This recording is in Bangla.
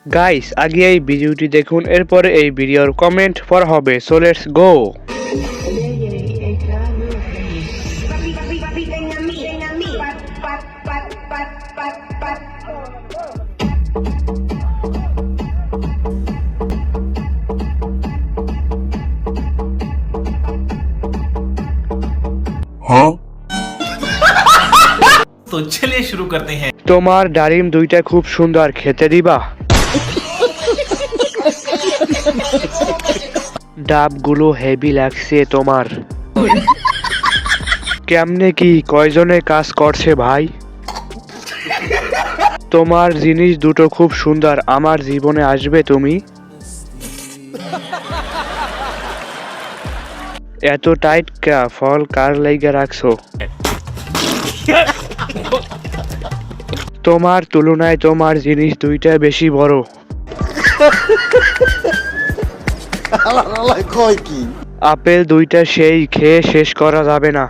গাইস আগে এই ভিডিওটি দেখুন, এরপরে এই ভিডিওর কমেন্ট পড়া হবে। So let's go. तो चलिए शुरू करते हैं। তোমার ডালিম দুইটা খুব সুন্দর, খেতে দিবা? ডাবগুলো হেভি লাগছে তোমার। কেমনে কি কয়জনে কাজ করছে ভাই? তোমার জিনিস দুটো খুব সুন্দর, আমার জীবনে আসবে তুমি? এত টাইট কা ফল কার লাইগা রাখছো? তোমার তুলনায় তোমার জিনিস দুইটা বেশি বড়। আপেল দুইটা সেই খেয়ে শেষ করা যাবে না।